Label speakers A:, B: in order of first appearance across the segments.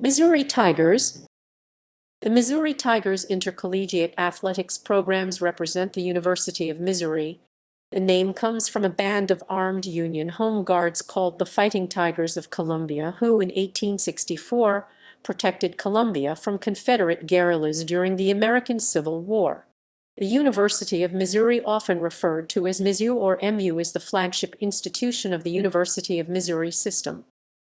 A: Missouri Tigers. The Missouri Tigers intercollegiate athletics programs represent the University of Missouri. The name comes from a band of armed Union Home Guards called the Fighting Tigers of Columbia, who in 1864 protected Columbia from Confederate guerrillas during the American Civil War. The University of Missouri, often referred to as Mizzou or MU, is the flagship institution of the University of Missouri system.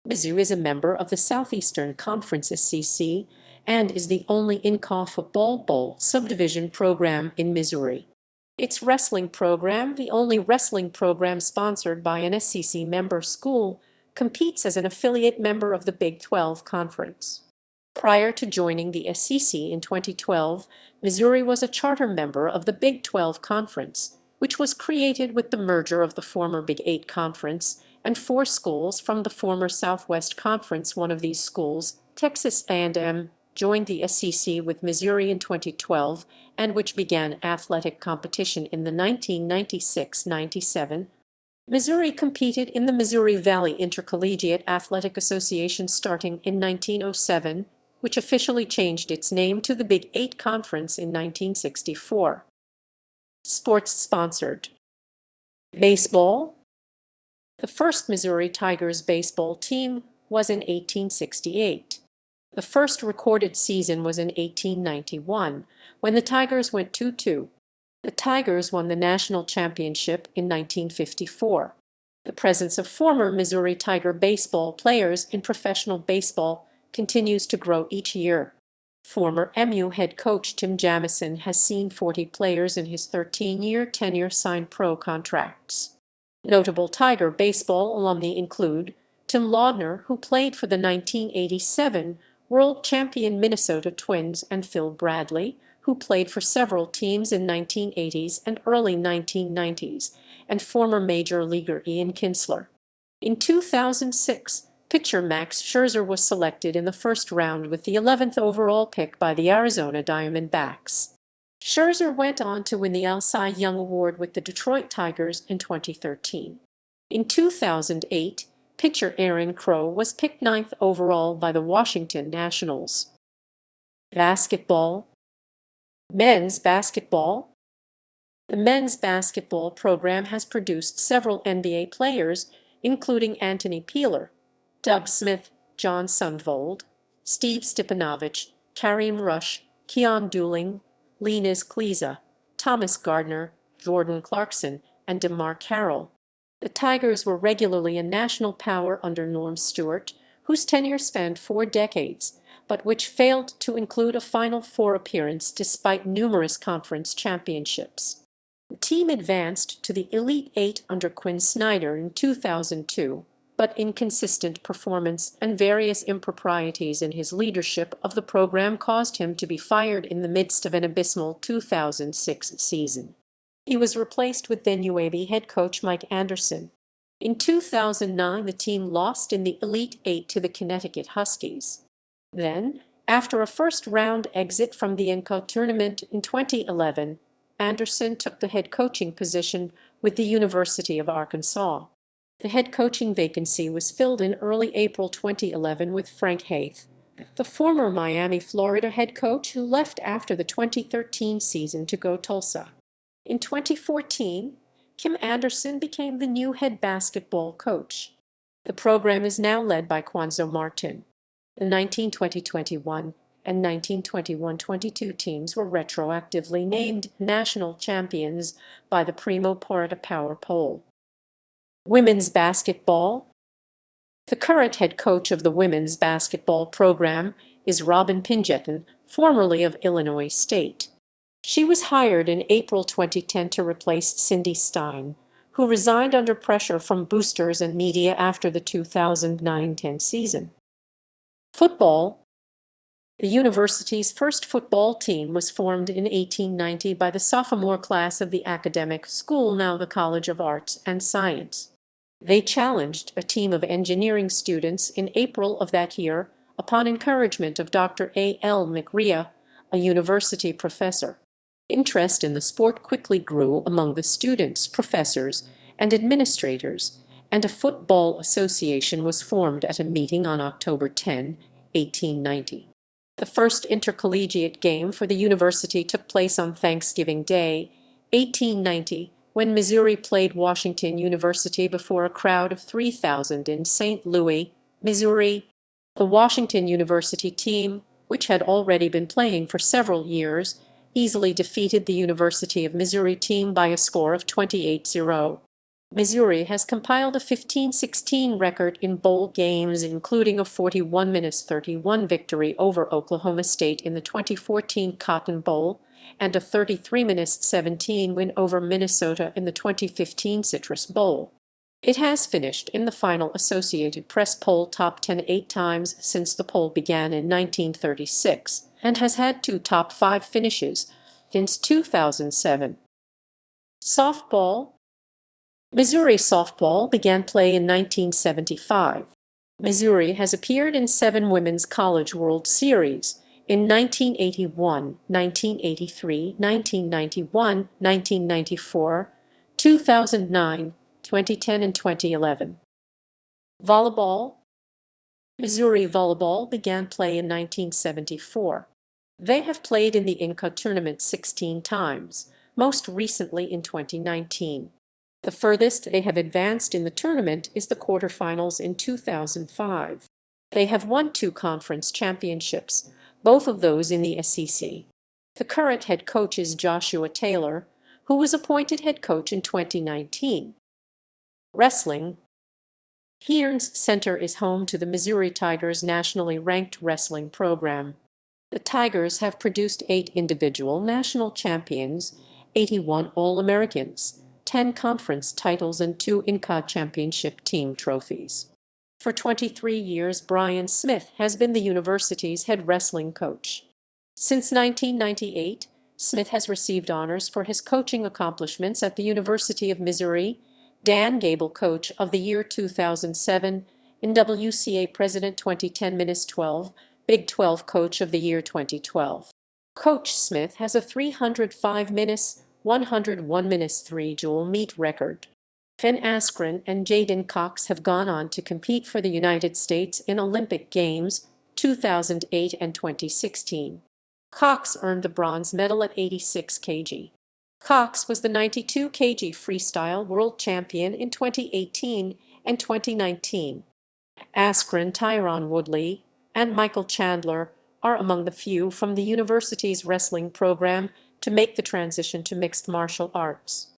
A: Mizzou is a member of the Southeastern Conference SEC and is the only in-college football bowl subdivision program in Missouri. Its wrestling program, the only wrestling program sponsored by an SEC member school, competes as an affiliate member of the Big 12 Conference. Prior to joining the SEC in 2012, Missouri was a charter member of the Big 12 Conference, which was created with the merger of the former Big 8 Conference and 4 schools from the former Southwest Conference. One of these schools, Texas A&M, joined the SEC with Missouri in 2012, and which began athletic competition in the 1996-97. Missouri competed in the Missouri Valley Intercollegiate Athletic Association starting in 1907, which officially changed its name to the Big 8 Conference in 1964. Sports sponsored. Baseball. The first Missouri Tigers baseball team was in 1868. The first recorded season was in 1891, when the Tigers went 2-2. The Tigers won the national championship in 1954. The presence of former Missouri Tiger baseball players in professional baseball continues to grow each year. Former MU head coach Tim Jamison has seen 40 players in his 13-year tenure sign pro contracts. Notable Tiger baseball alumni include Tim Laudner, who played for the 1987 world champion Minnesota Twins, and Phil Bradley, who played for several teams in 1980s and early 1990s, and former major leaguer Ian Kinsler. In 2006, pitcher Max Scherzer was selected in the first round with the 11th overall pick by the Arizona Diamondbacks. Scherzer went on to win the Cy Young Award with the Detroit Tigers in 2013. In 2008, pitcher Aaron Crow was picked 9th overall by the Washington Nationals. Basketball. Men's basketball. The men's basketball program has produced several NBA players, including Anthony Peeler, Doug Smith, John Sundvold, Steve Stipanovich, Kareem Rush, Keon Dooling, Linus Kliza, Thomas Gardner, Jordan Clarkson, and DeMar Carroll. The Tigers were regularly a national power under Norm Stewart, whose tenure spanned 4 decades, but which failed to include a Final Four appearance despite numerous conference championships. The team advanced to the Elite Eight under Quinn Snyder in 2002, but inconsistent performance and various improprieties in his leadership of the program caused him to be fired in the midst of an abysmal 2006 season. He was replaced with then UAB head coach Mike Anderson. In 2009, the team lost in the Elite Eight to the Connecticut Huskies. Then, after a first-round exit from the NCAA tournament in 2011, Anderson took the head coaching position with the University of Arkansas. The head coaching vacancy was filled in early April 2011 with Frank Haith, the former Miami, Florida head coach who left after the 2013 season to go Tulsa. In 2014, Kim Anderson became the new head basketball coach. The program is now led by Quanzo Martin. The 1920-21 and 1921-22 teams were retroactively named national champions by the Primo Porta Power Poll. Women's basketball. The current head coach of the women's basketball program is Robin Pingeton, formerly of Illinois State. She was hired in April 2010 to replace Cindy Stein, who resigned under pressure from boosters and media after the 2009-10 season. Football. The university's first football team was formed in 1890 by the sophomore class of the academic school, now the College of Arts and Science. They challenged a team of engineering students in April of that year upon encouragement of Dr. A. L. McRea, a university professor. Interest in the sport quickly grew among the students, professors, and administrators, and a football association was formed at a meeting on October 10, 1890. The first intercollegiate game for the university took place on Thanksgiving Day, 1890, when Missouri played Washington University before a crowd of 3,000 in St. Louis, Missouri. The Washington University team, which had already been playing for several years, easily defeated the University of Missouri team by a score of 28-0. Missouri has compiled a 15-16 record in bowl games, including a 41-31 victory over Oklahoma State in the 2014 Cotton Bowl and a 33-17 win over Minnesota in the 2015 Citrus Bowl. It has finished in the final Associated Press poll top 10 8 times since the poll began in 1936 and has had 2 top 5 finishes since 2007. Softball. Missouri softball began play in 1975. Missouri has appeared in 7 Women's College World Series in 1981, 1983, 1991, 1994, 2009, 2010, and 2011. Volleyball. Missouri volleyball began play in 1974. They have played in the Inca tournament 16 times, most recently in 2019. The furthest they have advanced in the tournament is the quarterfinals in 2005. They have won 2 conference championships, both of those in the SEC. The current head coach is Joshua Taylor, who was appointed head coach in 2019. Wrestling. Hearns Center is home to the Missouri Tigers' nationally ranked wrestling program. The Tigers have produced 8 individual national champions, 81 All-Americans, 10 conference titles, and 2 Inca championship team trophies. For 23 years, Brian Smith has been the university's head wrestling coach. Since 1998, Smith has received honors for his coaching accomplishments at the University of Missouri, Dan Gable Coach of the Year 2007, NWCA President 2010-12, Big 12 Coach of the Year 2012. Coach Smith has a 305 minutes, 101 minutes 3 dual meet record. Finn Askren and Jaden Cox have gone on to compete for the United States in Olympic Games 2008 and 2016. Cox earned the bronze medal at 86 kg. Cox was the 92 kg freestyle world champion in 2018 and 2019. Askren, Tyron Woodley, and Michael Chandler are among the few from the university's wrestling program to make the transition to mixed martial arts.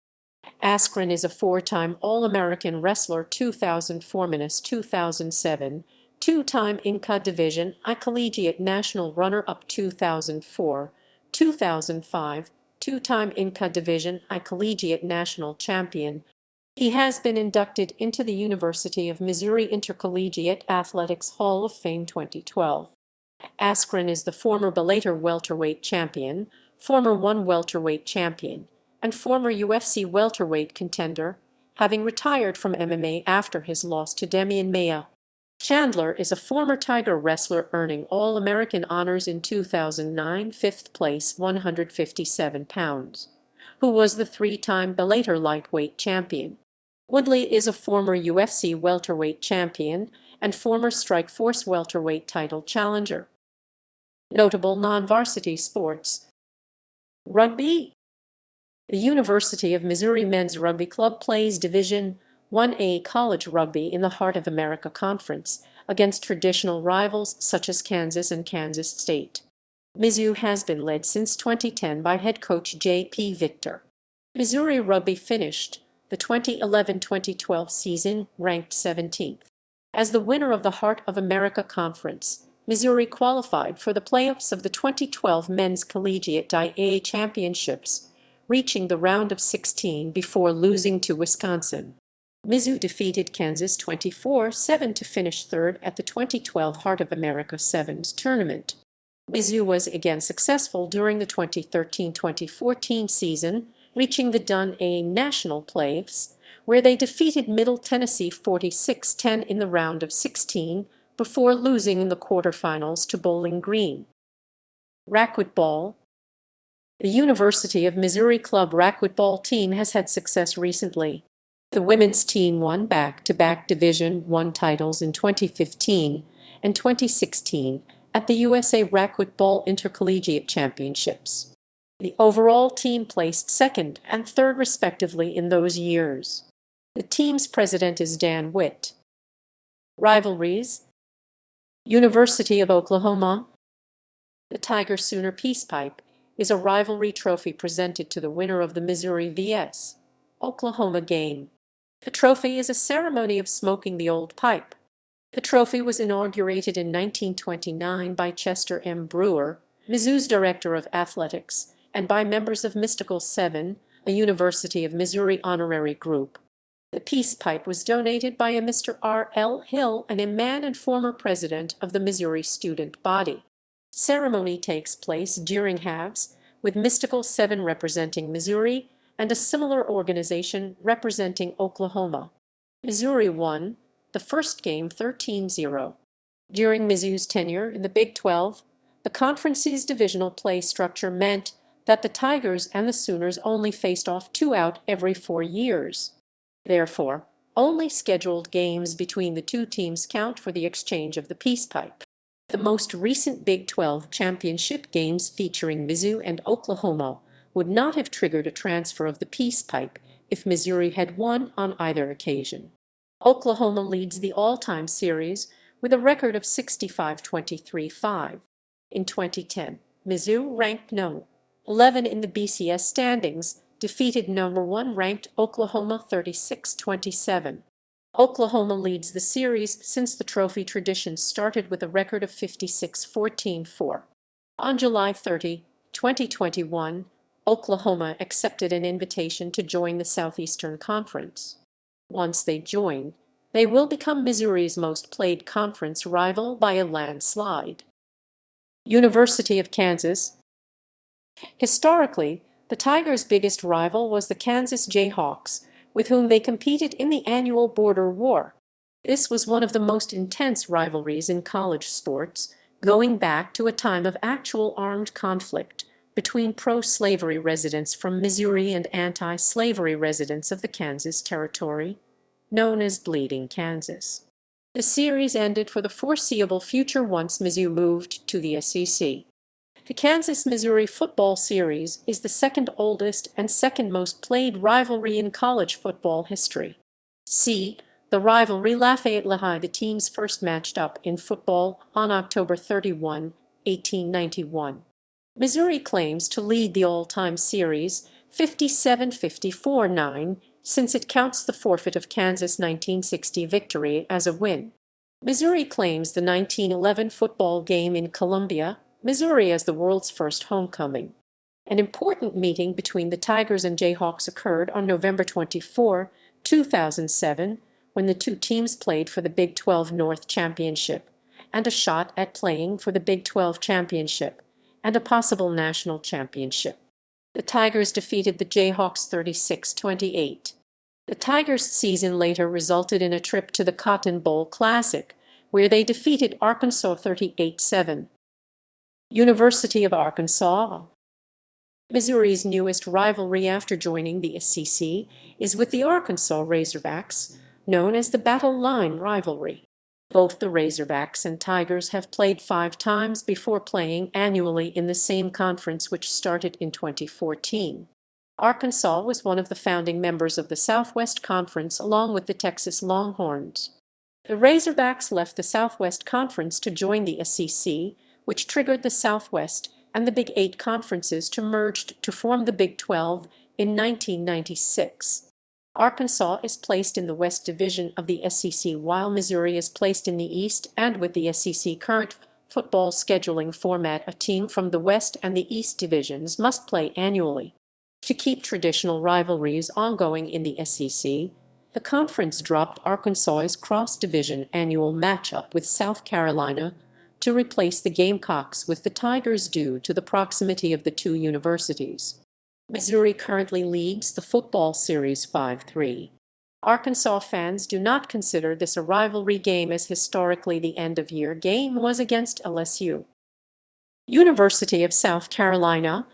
A: Askren is a 4-time All-American wrestler 2004-2007, 2-time Inca Division I Collegiate National Runner-Up 2004, 2005, 2-time Inca Division I Collegiate National Champion. He has been inducted into the University of Missouri Intercollegiate Athletics Hall of Fame 2012. Askren is the former Bellator welterweight champion, former ONE welterweight champion, and former UFC welterweight contender, having retired from MMA after his loss to Demian Maia. Chandler is a former Tiger wrestler earning All-American honors in 2009, 5th place, 157 pounds, who was the 3-time Bellator lightweight champion. Woodley is a former UFC welterweight champion and former Strikeforce welterweight title challenger. Notable non-varsity sports. Rugby. The University of Missouri Men's Rugby Club plays Division I-A college rugby in the Heart of America Conference against traditional rivals such as Kansas and Kansas State. Mizzou has been led since 2010 by head coach J.P. Victor. Missouri Rugby finished the 2011-2012 season ranked 17th. As the winner of the Heart of America Conference, Missouri qualified for the playoffs of the 2012 Men's Collegiate IA Championships, reaching the round of 16 before losing to Wisconsin. Mizzou defeated Kansas 24-7 to finish 3rd at the 2012 Heart of America Sevens tournament. Mizzou was again successful during the 2013-2014 season, reaching the Dun-A National Playoffs, where they defeated Middle Tennessee 46-10 in the round of 16 before losing in the quarterfinals to Bowling Green. Racquetball. The University of Missouri Club racquetball team has had success recently. The women's team won back-to-back Division I titles in 2015 and 2016 at the USA Racquetball Intercollegiate Championships. The overall team placed second and third respectively in those years. The team's president is Dan Witt. Rivalries. University of Oklahoma. The Tiger-Sooner Peace Pipe is a rivalry trophy presented to the winner of the Missouri vs. Oklahoma game. The trophy is a ceremony of smoking the old pipe. The trophy was inaugurated in 1929 by Chester M. Brewer, Mizzou's director of athletics, and by members of Mystical Seven, a University of Missouri honorary group. The Peace Pipe was donated by a Mr. R. L. Hill, and a man and former president of the Missouri student body. Ceremony takes place during halves, with Mystical Seven representing Missouri and a similar organization representing Oklahoma. Missouri won the first game 13-0. During Mizzou's tenure in the Big 12, the conference's divisional play structure meant that the Tigers and the Sooners only faced off 2 out every 4 years. Therefore, only scheduled games between the two teams count for the exchange of the Peace Pipe. The most recent Big 12 championship games featuring Mizzou and Oklahoma would not have triggered a transfer of the Peace Pipe if Missouri had won on either occasion. Oklahoma leads the all-time series with a record of 65-23-5. In 2010, Mizzou, ranked No. 11 in the BCS standings, defeated number 1 ranked Oklahoma 36-27. Oklahoma leads the series since the trophy tradition started with a record of 56-14-4. On July 30, 2021, Oklahoma accepted an invitation to join the Southeastern Conference. Once they join, they will become Missouri's most played conference rival by a landslide. University of Kansas. Historically, the Tigers' biggest rival was the Kansas Jayhawks, with whom they competed in the annual Border War. This was one of the most intense rivalries in college sports, going back to a time of actual armed conflict between pro-slavery residents from Missouri and anti-slavery residents of the Kansas Territory, known as Bleeding Kansas. The series ended for the foreseeable future once Mizzou moved to the SEC. The Kansas-Missouri football series is the second oldest and second most played rivalry in college football history. See the rivalry. Lafayette-Lehigh. The teams first matched up in football on October 31, 1891. Missouri claims to lead the all-time series 57-54-9 since it counts the forfeit of Kansas' 1960 victory as a win. Missouri claims the 1911 football game in Columbia, Missouri as the world's first homecoming. An important meeting between the Tigers and Jayhawks occurred on November 24, 2007, when the two teams played for the Big 12 North Championship and a shot at playing for the Big 12 Championship and a possible national championship. The Tigers defeated the Jayhawks 36-28. The Tigers' season later resulted in a trip to the Cotton Bowl Classic, where they defeated Arkansas 38-7. University of Arkansas. Missouri's newest rivalry after joining the SEC is with the Arkansas Razorbacks, known as the Battle Line rivalry. Both the Razorbacks and Tigers have played 5 times before playing annually in the same conference, which started in 2014. Arkansas was one of the founding members of the Southwest Conference along with the Texas Longhorns. The Razorbacks left the Southwest Conference to join the SEC, which triggered the Southwest and the Big 8 conferences to merge to form the Big 12 in 1996. Arkansas is placed in the West Division of the SEC, while Missouri is placed in the East, and with the SEC current football scheduling format, a team from the West and the East divisions must play annually. To keep traditional rivalries ongoing in the SEC, the conference dropped Arkansas's cross-division annual matchup with South Carolina to replace the Gamecocks with the Tigers due to the proximity of the two universities. Missouri currently leads the football series 5-3. Arkansas fans do not consider this a rivalry game, as historically the end-of-year game was against LSU. University of South Carolina,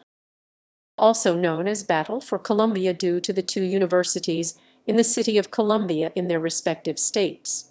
A: also known as Battle for Columbia due to the two universities in the city of Columbia in their respective states.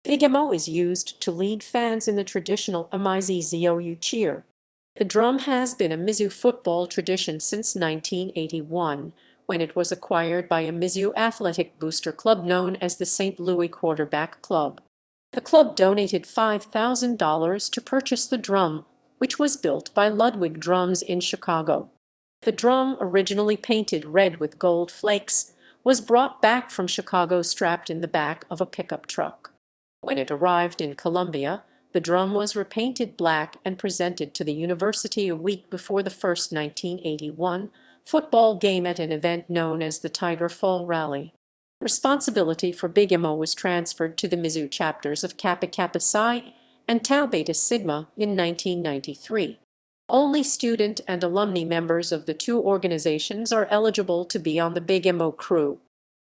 A: Big Mo is used to lead fans in the traditional Mizzou cheer. The drum has been a Mizzou football tradition since 1981, when it was acquired by a Mizzou athletic booster club known as the St. Louis Quarterback Club. The club donated $5,000 to purchase the drum, which was built by Ludwig Drums in Chicago. The drum, originally painted red with gold flakes, was brought back from Chicago strapped in the back of a pickup truck. When it arrived in Columbia, the drum was repainted black and presented to the university a week before the first 1981 football game at an event known as the Tiger Fall Rally. Responsibility for Big Mo was transferred to the Mizzou chapters of Kappa Kappa Psi and Tau Beta Sigma in 1993. Only student and alumni members of the two organizations are eligible to be on the Big Mo crew.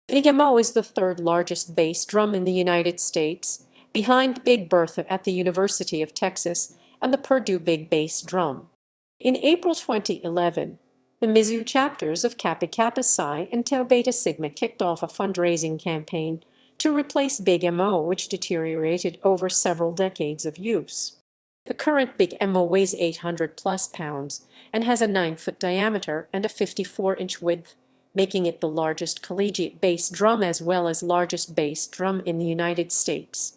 A: Big Mo is the third largest bass drum in the United States, behind Big Bertha at the University of Texas and the Purdue Big Bass Drum. In April 2011, the Mizzou chapters of Kappa Kappa Psi and Tau Beta Sigma kicked off a fundraising campaign to replace Big Mo, which deteriorated over several decades of use. The current Big Mo weighs 800+ pounds and has a 9-foot diameter and a 54-inch width, making it the largest collegiate bass drum as well as largest bass drum in the United States.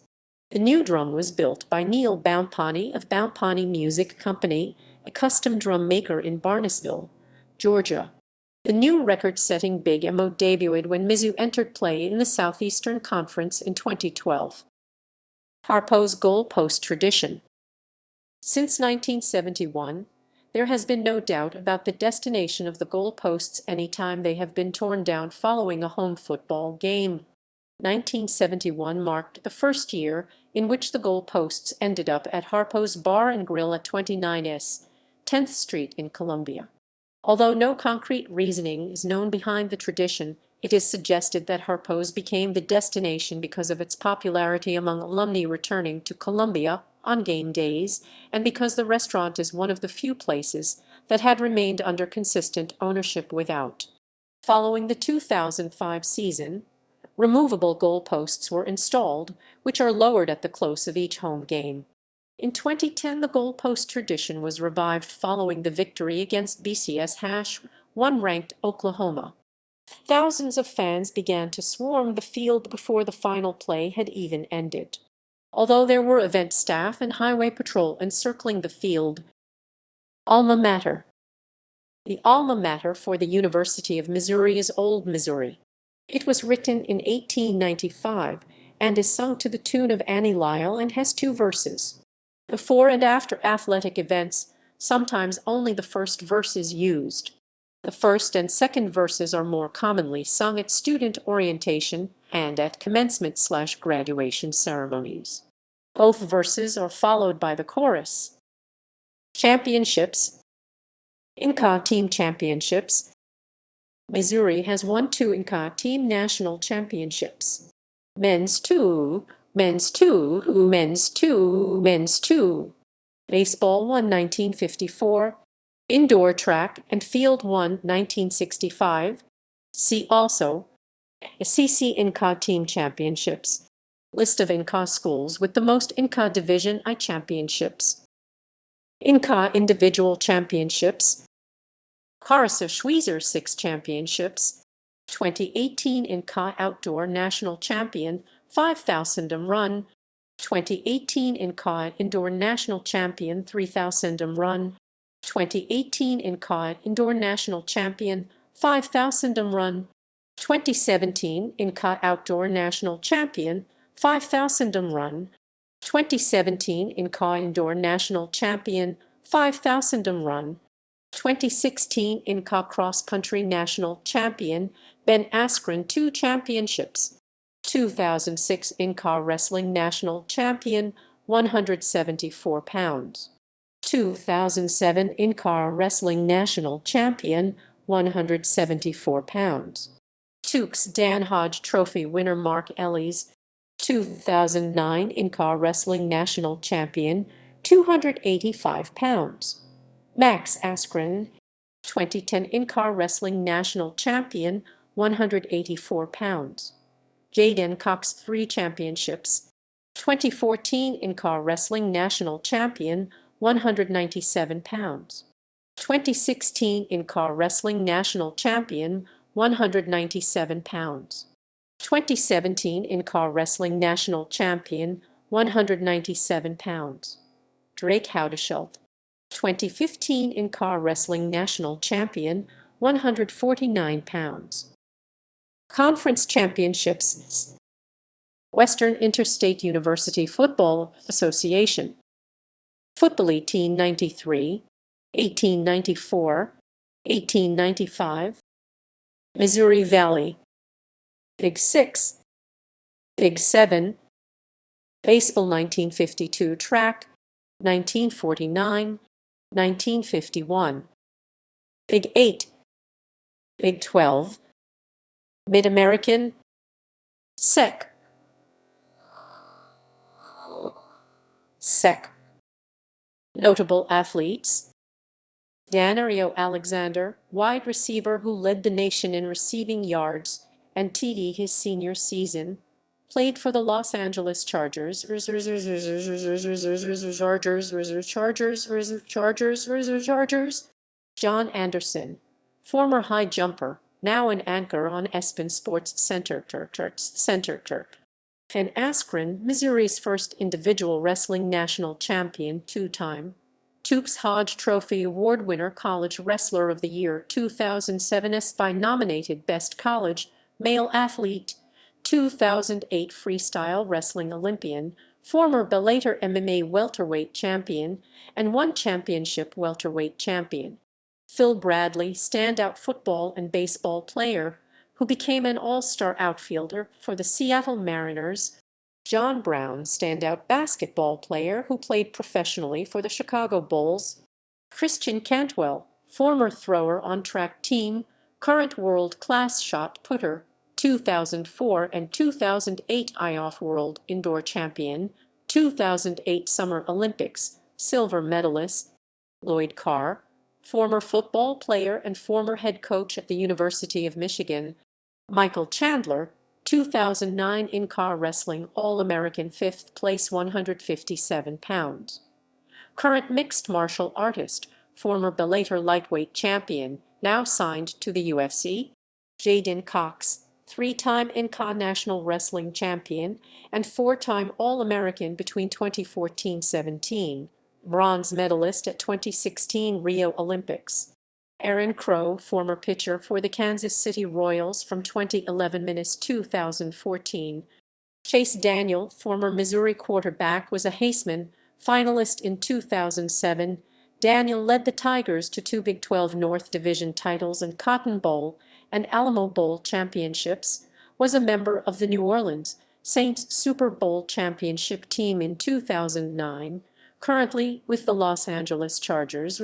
A: The new drum was built by Neil Baumpani of Baumpani Music Company, a custom drum maker in Barnesville, Georgia. The new record-setting Big Mo debuted when Mizzou entered play in the Southeastern Conference in 2012. Harpo's goalpost tradition. Since 1971, there has been no doubt about the destination of the goalposts any time they have been torn down following a home football game. 1971 marked the first year in which the goalposts ended up at Harpo's Bar and Grill at 29S 10th Street in Columbia. Although no concrete reasoning is known behind the tradition, it is suggested that Harpo's became the destination because of its popularity among alumni returning to Columbia on game days, and because the restaurant is one of the few places that had remained under consistent ownership without. Following the 2005 season, removable goalposts were installed, which are lowered at the close of each home game. In 2010, the goalpost tradition was revived following the victory against BCS-1 ranked Oklahoma. Thousands of fans began to swarm the field before the final play had even ended. Although there were event staff and highway patrol encircling the field. Alma Mater. The alma mater for the University of Missouri is Old Missouri. It was written in 1895 and is sung to the tune of Annie Lyle and has 2 verses. Before and after athletic events, sometimes only the first verse is used. The first and second verses are more commonly sung at student orientation and at commencement/graduation ceremonies. Both verses are followed by the chorus. Championships. Inca Team Championships. Missouri has won 2 Inca Team National Championships. Men's 2, Men's 2, Men's 2, Men's 2. Baseball 1 1954. Indoor Track and Field 1 1965. See also SEC Inca Team Championships. List of Inca schools with the most Inca Division I championships. Inca Individual Championships. Carissa Schweizer 6 championships. 2018 Inca Outdoor National Champion 5,000 run. 2018 Inca Indoor National Champion 3,000 run. 2018 Inca Indoor National Champion 5,000 run. 2017 Inca Outdoor National Champion 5,000 run. 2017 Inca Indoor National Champion 5,000 run. 2016 Inca Cross Country National Champion Ben Askren 2 championships. 2006 Inca Wrestling National Champion 174 pounds. 2007 Inca Wrestling National Champion 174 pounds. Tukes Dan Hodge Trophy winner Mark Ellis, 2009 Inca Wrestling National Champion 285 pounds. Max Askren, 2010 Inca Wrestling National Champion 184 pounds. Jaden Cox 3 championships. 2014 in-car wrestling national champion, 197 pounds. 2016 in-car wrestling national champion, 197 pounds. 2017 in-car wrestling national champion, 197 pounds. Drake Howdeschild. 2015 in-car wrestling national champion, 149 pounds. Conference championships. Western Interstate University Football Association. Football 1893, 1894, 1895. Missouri Valley. Big 6, Big 7. Baseball 1952 track, 1949, 1951. Big 8, Big 12. Mid-American. Sec. Notable athletes. Danario Alexander, wide receiver who led the nation in receiving yards and TD his senior season, played for the Los Angeles Chargers. John Anderson, former high jumper, now an anchor on ESPN Sports Center. Ken Askren, Missouri's first individual wrestling national champion, two-time Tukes Hodge Trophy Award winner, College Wrestler of the Year 2007, SBI nominated Best College Male Athlete, 2008 Freestyle Wrestling Olympian, former Bellator MMA welterweight champion, and one championship welterweight champion. Phil Bradley, standout football and baseball player, who became an all-star outfielder for the Seattle Mariners. John Brown, standout basketball player who played professionally for the Chicago Bulls. Christian Cantwell, former thrower on track team, current world-class shot putter, 2004 and 2008 IOF World Indoor Champion, 2008 Summer Olympics silver medalist. Lloyd Carr, former football player and former head coach at the University of Michigan. Michael Chandler, 2009 in-car wrestling All-American, 5th place, 157 pounds. Current mixed martial artist, former Bellator lightweight champion, now signed to the UFC. Jaden Cox, three-time in-car national wrestling champion and four-time All-American between 2014-17, bronze medalist at 2016 Rio Olympics. Aaron Crow, former pitcher for the Kansas City Royals from 2011 to 2014. Chase Daniel, former Missouri quarterback, was a Heisman finalist in 2007. Daniel led the Tigers to two Big 12 North Division titles and Cotton Bowl and Alamo Bowl championships, was a member of the New Orleans Saints Super Bowl championship team in 2009, currently with the Los Angeles Chargers.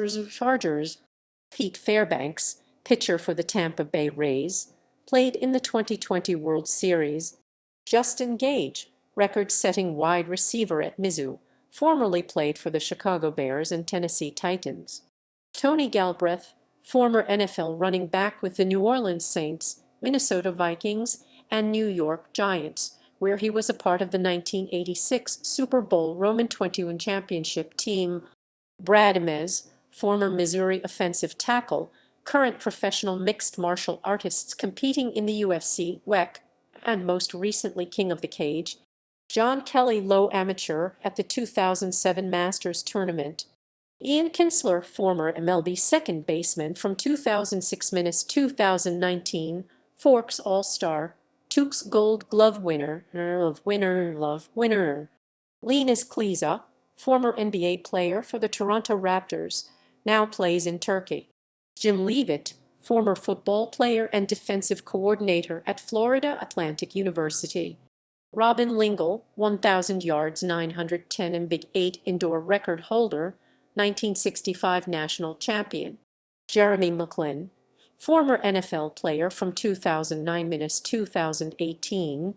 A: Pete Fairbanks, pitcher for the Tampa Bay Rays, played in the 2020 World Series. Justin Gage, record-setting wide receiver at Mizzou, formerly played for the Chicago Bears and Tennessee Titans. Tony Galbraith, former NFL running back with the New Orleans Saints, Minnesota Vikings, and New York Giants, where he was a part of the 1986 Super Bowl Roman 21 championship team. Brad Emez, former Missouri offensive tackle, current professional mixed martial artists competing in the UFC, WEC, and most recently King of the Cage. John Kelly, low amateur at the 2007 Masters Tournament. Ian Kinsler, former MLB second baseman from 2006 to 2019, Forks All-Star, Tukes Gold Glove winner. Linus Kliza, former NBA player for the Toronto Raptors, now plays in Turkey. Jim Leavitt, former football player and defensive coordinator at Florida Atlantic University. Robin Lingle, 1,000 yards, 910 and Big 8 indoor record holder, 1965 national champion. Jeremy McLin, former NFL player from 2009 to 2018.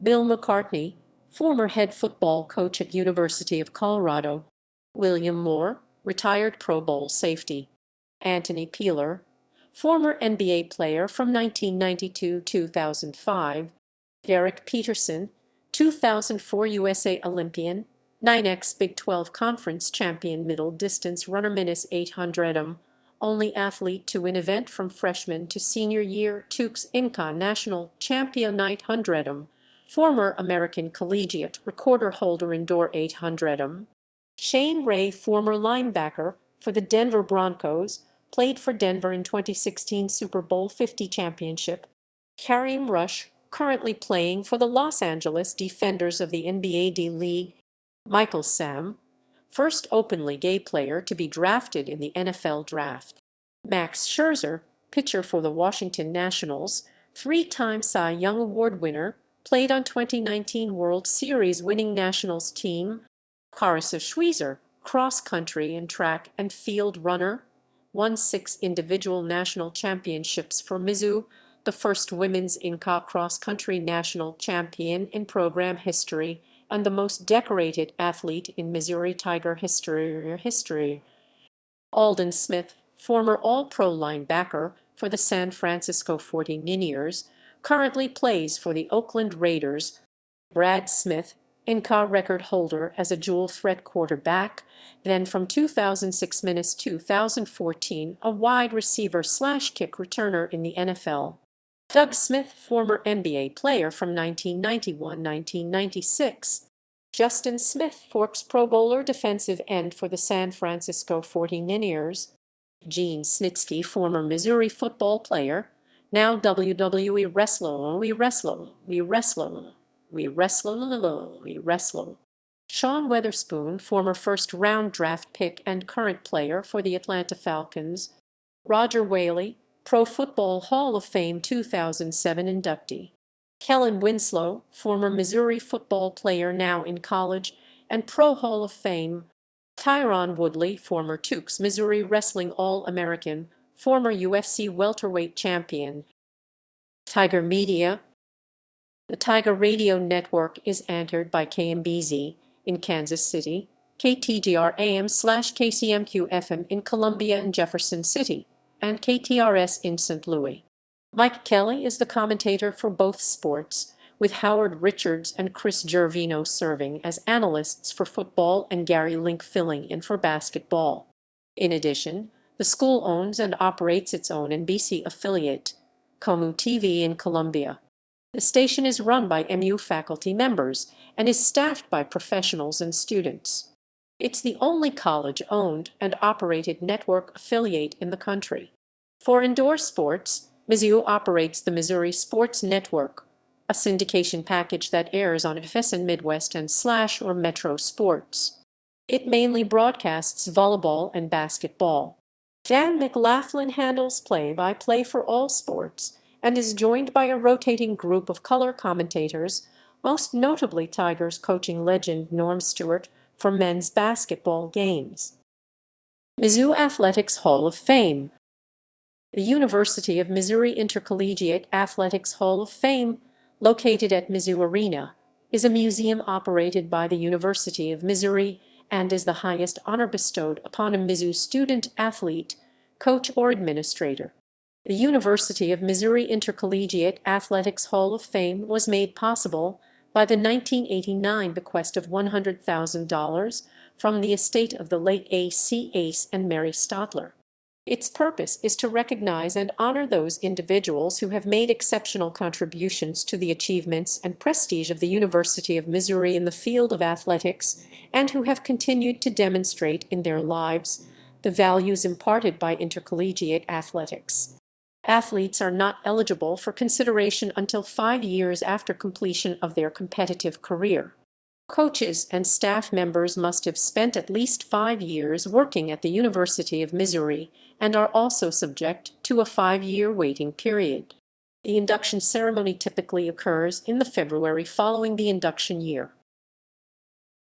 A: Bill McCartney, former head football coach at University of Colorado. William Moore, retired Pro Bowl safety. Anthony Peeler, former NBA player from 1992-2005. Derek Peterson, 2004 USA Olympian, 9x Big 12 Conference champion middle distance runner minus 800 only athlete to win event from freshman to senior year. Tukes Inca national champion 900 former American collegiate recorder holder indoor 800 Shane Ray, former linebacker for the Denver Broncos, played for Denver in 2016 Super Bowl 50 championship. Kareem Rush, currently playing for the Los Angeles Defenders of the NBA D-League. Michael Sam, first openly gay player to be drafted in the NFL Draft. Max Scherzer, pitcher for the Washington Nationals, three-time Cy Young Award winner, played on 2019 World Series winning Nationals team. Carissa Schweizer, cross-country and track and field runner, won 6 individual national championships for Mizzou, the first women's Inca cross-country national champion in program history, and the most decorated athlete in Missouri Tiger history. Aldon Smith, former All-Pro linebacker for the San Francisco 49ers, currently plays for the Oakland Raiders. Brad Smith, Inca record holder as a dual-threat quarterback, then from 2006 to 2014 a wide receiver/kick returner in the NFL. Doug Smith, former NBA player from 1991–1996. Justin Smith, Forks Pro Bowler defensive end for the San Francisco 49ers. Gene Snitsky, former Missouri football player, now WWE wrestler. Sean Weatherspoon, former first-round draft pick and current player for the Atlanta Falcons. Roger Whaley, Pro Football Hall of Fame 2007 inductee. Kellen Winslow, former Missouri football player now in college and Pro Hall of Fame. Tyron Woodley, former Tukes Missouri Wrestling All-American, former UFC welterweight champion. Tiger Media. The Tiger Radio Network is anchored by KMBZ in Kansas City, KTGR AM/KCMQ FM in Columbia and Jefferson City, and KTRS in St. Louis. Mike Kelly is the commentator for both sports, with Howard Richards and Chris Gervino serving as analysts for football and Gary Link filling in for basketball. In addition, the school owns and operates its own NBC affiliate, Komu TV in Columbia. The station is run by MU faculty members and is staffed by professionals and students. It's the only college-owned and operated network affiliate in the country. For indoor sports, Mizzou operates the Missouri Sports Network, a syndication package that airs on FSN Midwest and / or Metro Sports. It mainly broadcasts volleyball and basketball. Dan McLaughlin handles play-by-play for all sports and is joined by a rotating group of color commentators, most notably Tigers coaching legend Norm Stewart for men's basketball games. Mizzou Athletics Hall of Fame. The University of Missouri Intercollegiate Athletics Hall of Fame, located at Mizzou Arena, is a museum operated by the University of Missouri and is the highest honor bestowed upon a Mizzou student, athlete, coach, or administrator. The University of Missouri Intercollegiate Athletics Hall of Fame was made possible by the 1989 bequest of $100,000 from the estate of the late A.C. Ace and Mary Stotler. Its purpose is to recognize and honor those individuals who have made exceptional contributions to the achievements and prestige of the University of Missouri in the field of athletics and who have continued to demonstrate in their lives the values imparted by intercollegiate athletics. Athletes are not eligible for consideration until 5 years after completion of their competitive career. Coaches and staff members must have spent at least 5 years working at the University of Missouri and are also subject to a 5-year waiting period. The induction ceremony typically occurs in the February following the induction year.